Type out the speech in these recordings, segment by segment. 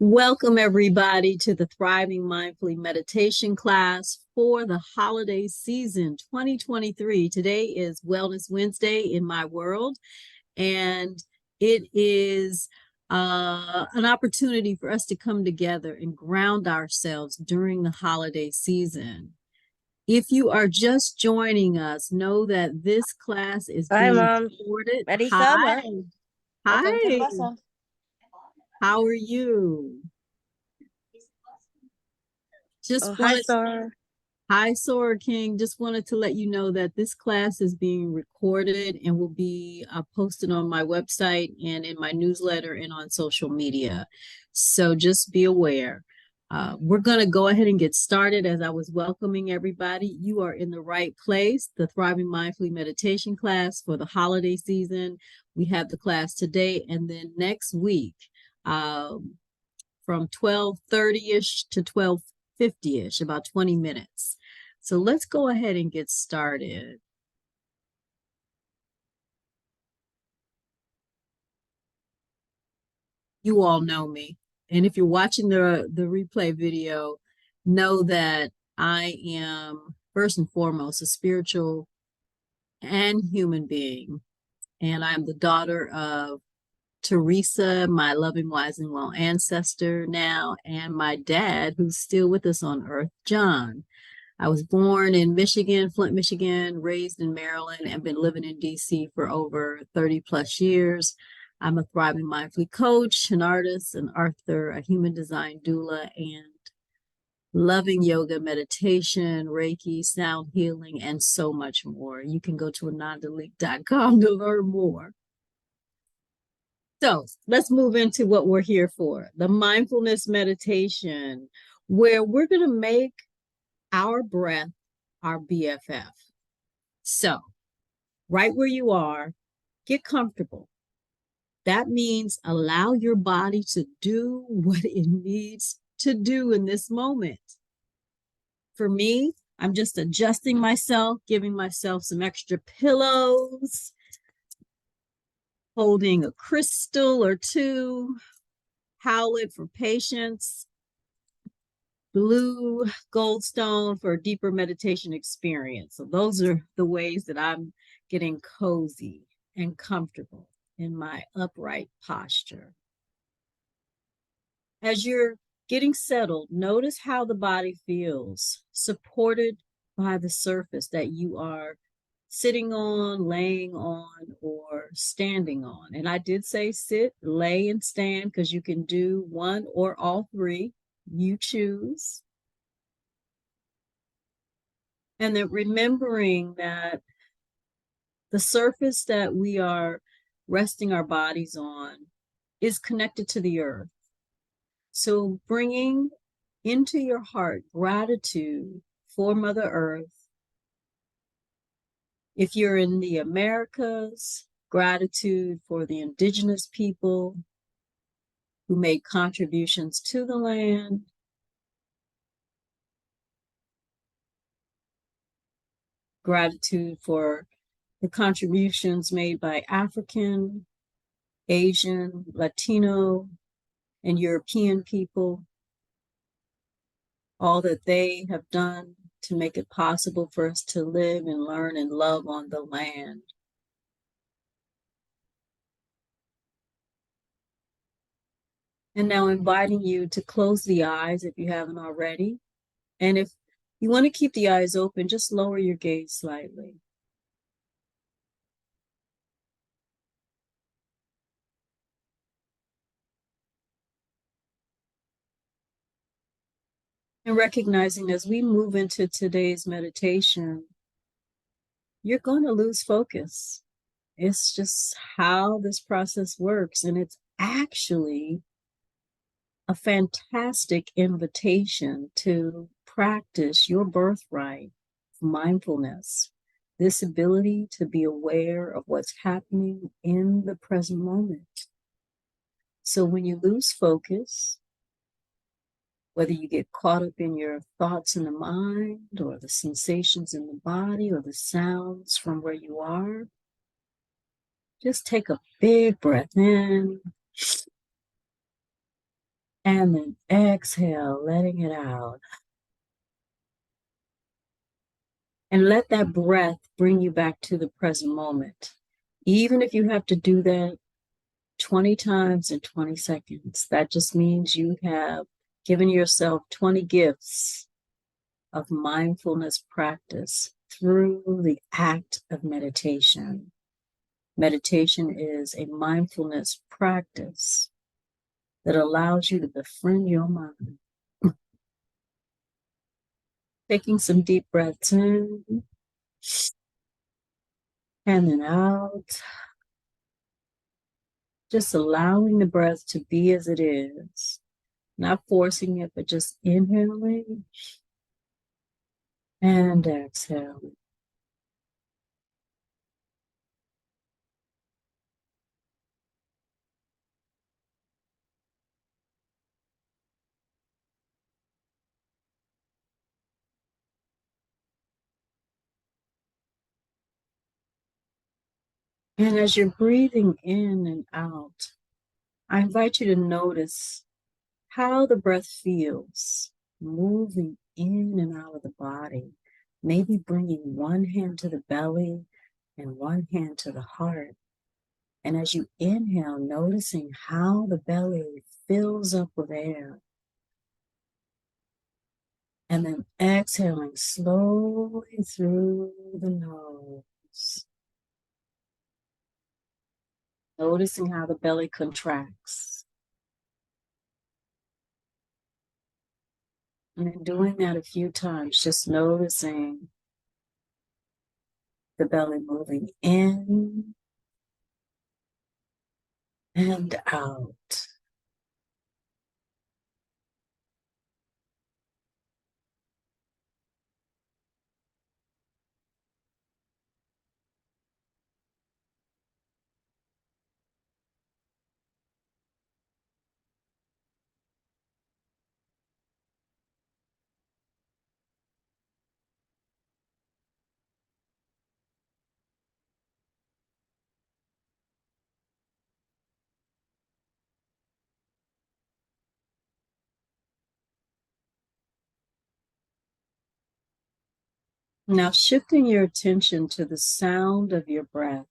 Welcome, everybody, to the Thriving Mindfully Meditation class for the holiday season 2023. Today is Wellness Wednesday in my world, and it is an opportunity for us to come together and ground ourselves during the holiday season. If you are just joining us, know that this class is Hi, being Mom. recorded. Ready, Hi, Summer? Welcome to the hi, lesson. how are you? Oh, Just hi, wanted sir. Hi, Sora King. Just wanted to let you know that this class is being recorded and will be posted on my website and in my newsletter and on social media. So just be aware. We're going to go ahead and get started. As I was welcoming everybody, you are in the right place. The Thriving Mindfully Meditation class for the holiday season. We have the class today and then next week from 12:30ish to 12:50ish, about 20 minutes. So let's go ahead and get started. You all know me. And if you're watching the replay video, know that I am first and foremost a spiritual and human being. And I'm the daughter of Teresa, my loving, wise, and well ancestor now, and my dad, who's still with us on earth, John. I was born in Michigan, Flint, Michigan, raised in Maryland, and been living in DC for over 30 plus years. I'm a thriving mindfully coach, an artist, an author, a human design doula, and loving yoga, meditation, Reiki, sound healing, and so much more. You can go to anandaleak.com to learn more. So let's move into what we're here for, the mindfulness meditation, where we're going to make our breath our BFF. So, right where you are, get comfortable. That means allow your body to do what it needs to do in this moment. For me, I'm just adjusting myself, giving myself some extra pillows, holding a crystal or two, howlet for patience, blue goldstone for a deeper meditation experience. So those are the ways that I'm getting cozy and comfortable in my upright posture. As you're getting settled, notice how the body feels, supported by the surface that you are sitting on, laying on, or standing on. And I did say sit, lay, and stand because you can do one or all three. You choose. And then remembering that the surface that we are resting our bodies on is connected to the earth. So bringing into your heart gratitude for Mother Earth. If you're in the Americas, gratitude for the indigenous people who made contributions to the land. Gratitude for the contributions made by African, Asian, Latino, and European people, all that they have done to make it possible for us to live and learn and love on the land. And now inviting you to close the eyes if you haven't already. And if you want to keep the eyes open, just lower your gaze slightly. And recognizing as we move into today's meditation, you're going to lose focus. It's just how this process works. And it's actually a fantastic invitation to practice your birthright, mindfulness, this ability to be aware of what's happening in the present moment. So when you lose focus, whether you get caught up in your thoughts in the mind or the sensations in the body or the sounds from where you are, just take a big breath in And then exhale, letting it out. And let that breath bring you back to the present moment. Even if you have to do that 20 times in 20 seconds, that just means you have given yourself 20 gifts of mindfulness practice through the act of meditation. Meditation is a mindfulness practice that allows you to befriend your mind. Taking some deep breaths in and then out. Just allowing the breath to be as it is, not forcing it, but just inhaling and exhaling. And as you're breathing in and out, I invite you to notice how the breath feels moving in and out of the body, maybe bringing one hand to the belly and one hand to the heart. And as you inhale, noticing how the belly fills up with air. And then exhaling slowly through the nose. Noticing how the belly contracts. And then doing that a few times, just noticing the belly moving in and out. Now shifting your attention to the sound of your breath.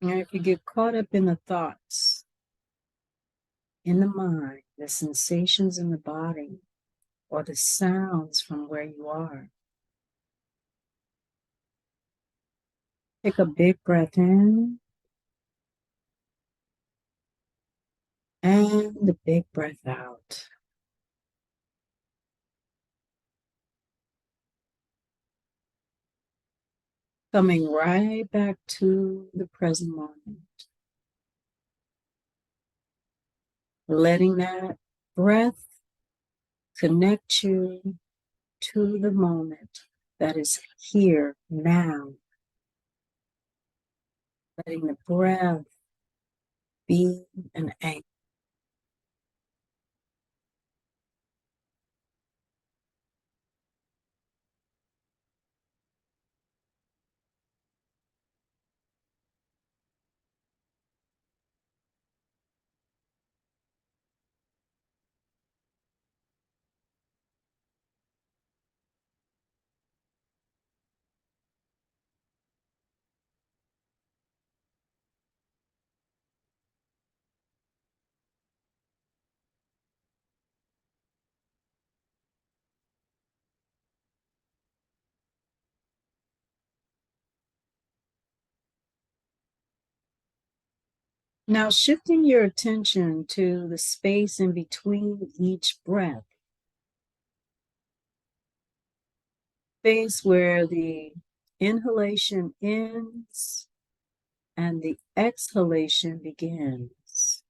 And if you get caught up in the thoughts, in the mind, the sensations in the body, or the sounds from where you are, take a big breath in and a big breath out. Coming right back to the present moment. Letting that breath connect you to the moment that is here now. Letting the breath be an anchor. Now shifting your attention to the space in between each breath. Space where the Inhalation ends and the exhalation begins.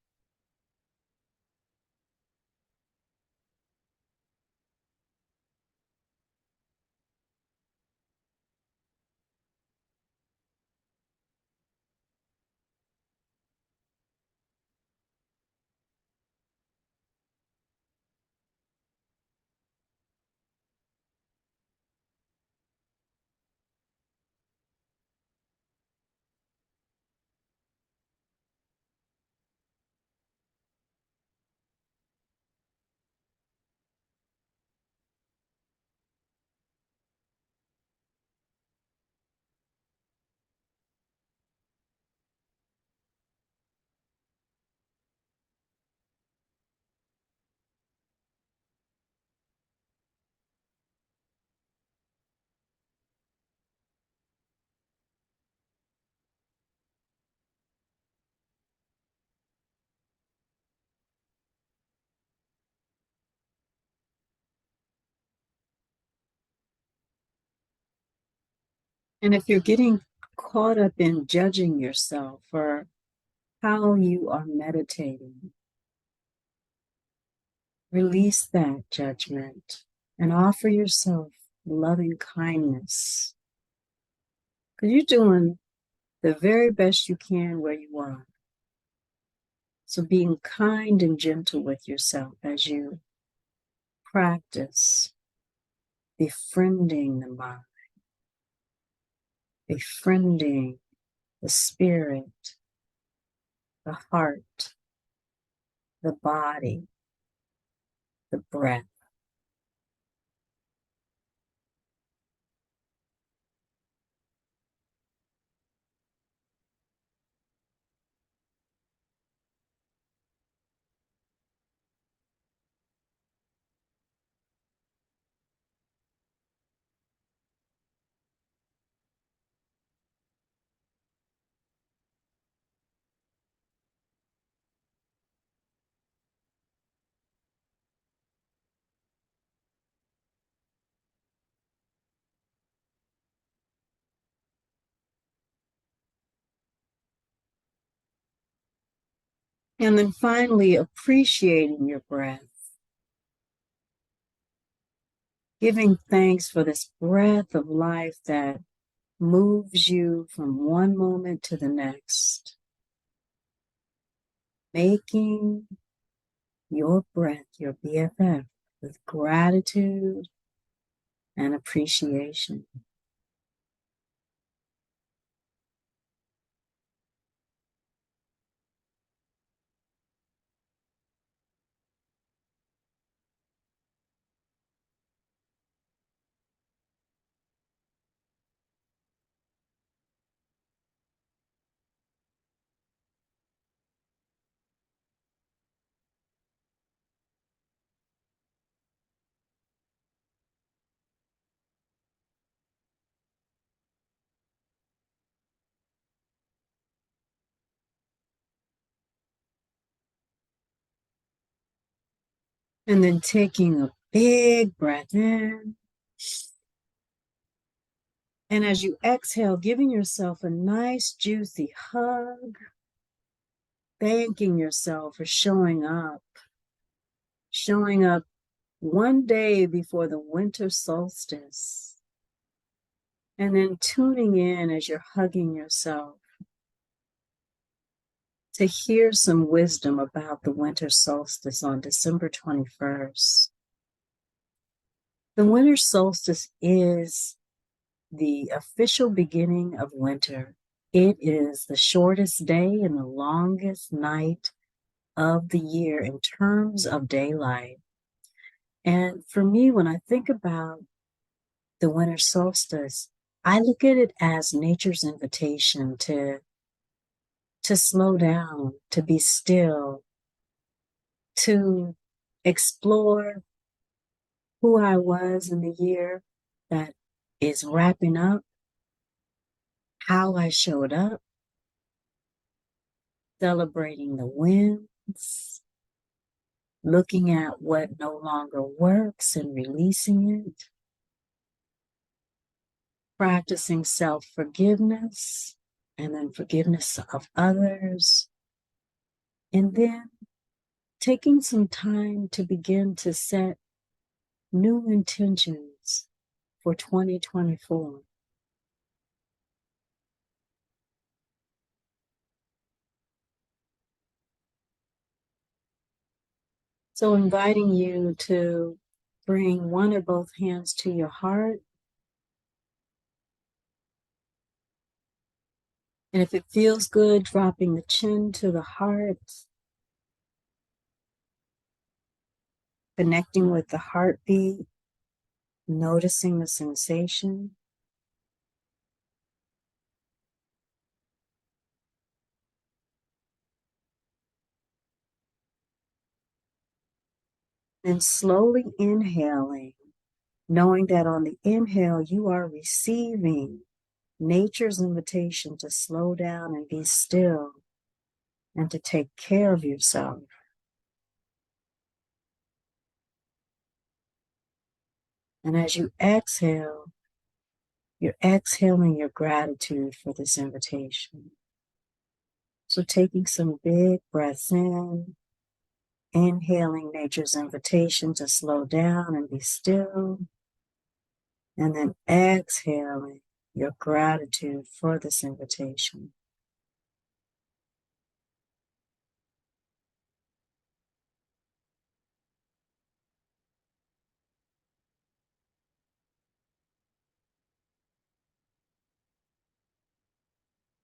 And if you're getting caught up in judging yourself for how you are meditating, release that judgment and offer yourself loving kindness. Because you're doing the very best you can where you are. So being kind and gentle with yourself as you practice befriending the mind, befriending the spirit, the heart, the body, the breath. And then finally, appreciating your breath, giving thanks for this breath of life that moves you from one moment to the next, making your breath your BFF with gratitude and appreciation. And then taking a big breath in. And as you exhale, giving yourself a nice, juicy hug, thanking yourself for showing up one day before the winter solstice, and then tuning in as you're hugging yourself to hear some wisdom about the winter solstice on December 21st. The winter solstice is the official beginning of winter. It is the shortest day and the longest night of the year in terms of daylight. And for me, when I think about the winter solstice, I look at it as nature's invitation to slow down, to be still, to explore who I was in the year that is wrapping up, how I showed up, celebrating the wins, looking at what no longer works and releasing it. practicing self-forgiveness and then forgiveness of others, and then taking some time to begin to set new intentions for 2024. So inviting you to bring one or both hands to your heart. And if it feels good, dropping the chin to the heart, connecting with the heartbeat, noticing the sensation. Then slowly inhaling, knowing that on the inhale, you are receiving nature's invitation to slow down and be still and to take care of yourself. And as you exhale, you're exhaling your gratitude for this invitation. So taking some big breaths in, inhaling nature's invitation to slow down and be still, and then exhaling your gratitude for this invitation.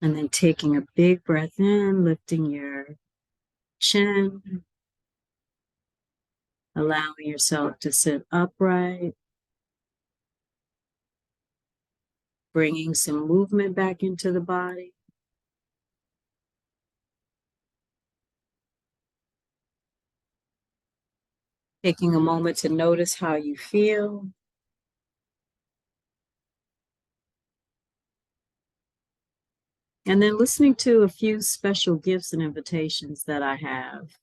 And then taking a big breath in, lifting your chin, allowing yourself to sit upright, bringing some movement back into the body. Taking a moment to notice how you feel. And then listening to a few special gifts and invitations that I have.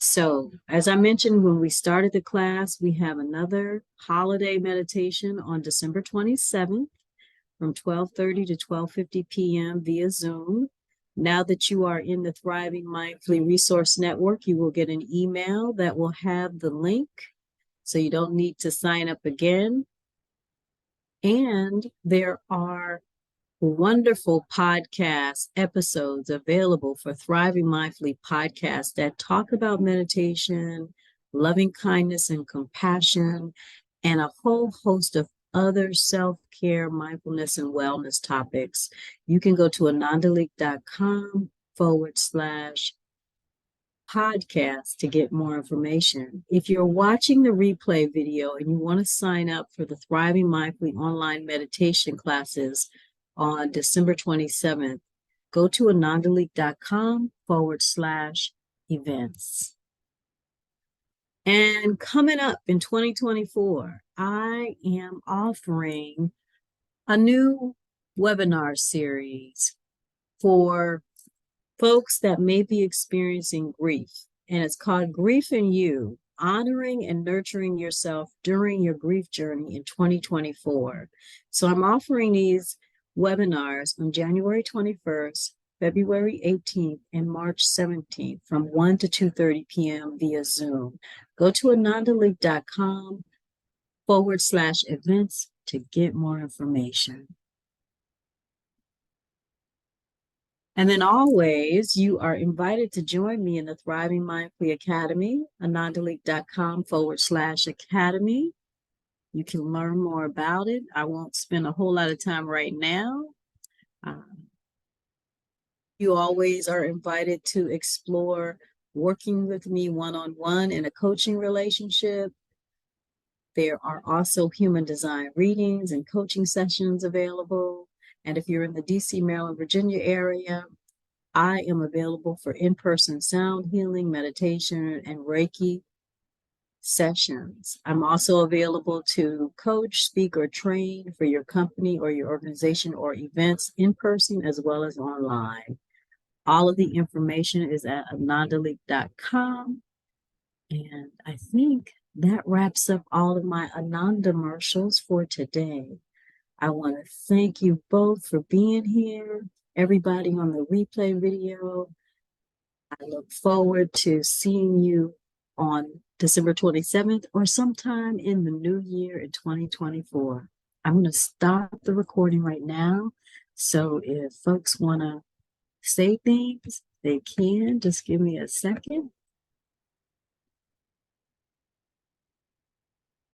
So, as I mentioned when we started the class, we have another holiday meditation on December 27th from 12:30 to 12:50 p.m. via Zoom. Now that you are in the Thriving Mindfully Resource Network, you will get an email that will have the link, so you don't need to sign up again. And there are wonderful podcast episodes available for Thriving Mindfully podcast that talk about meditation, loving kindness and compassion, and a whole host of other self-care, mindfulness, and wellness topics. You can go to anandalik.com/podcast to get more information. If you're watching the replay video and you want to sign up for the Thriving Mindfully online meditation classes on December 27th, go to anandalik.com/events. And coming up in 2024, I am offering a new webinar series for folks that may be experiencing grief. And it's called Grief in You, Honoring and Nurturing Yourself During Your Grief Journey in 2024. So I'm offering these webinars on January 21st, February 18th, and March 17th from 1 to 2:30 p.m. via Zoom. Go to anandalik.com/events to get more information. And then always, you are invited to join me in the Thriving Mindfully Academy, anandalik.com/academy. You can learn more about it. I won't spend a whole lot of time right now. You always are invited to explore working with me one-on-one in a coaching relationship. There are also human design readings and coaching sessions available. And if you're in the DC, Maryland, Virginia area, I am available for in-person sound healing, meditation, and Reiki sessions. I'm also available to coach, speak, or train for your company or your organization or events in person as well as online. All of the information is at anandalik.com. And I think that wraps up all of my Ananda commercials for today. I want to thank you both for being here, everybody on the replay video. I look forward to seeing you on December 27th or sometime in the new year in 2024. I'm going to stop the recording right now. So if folks want to say things, they can. Just give me a second.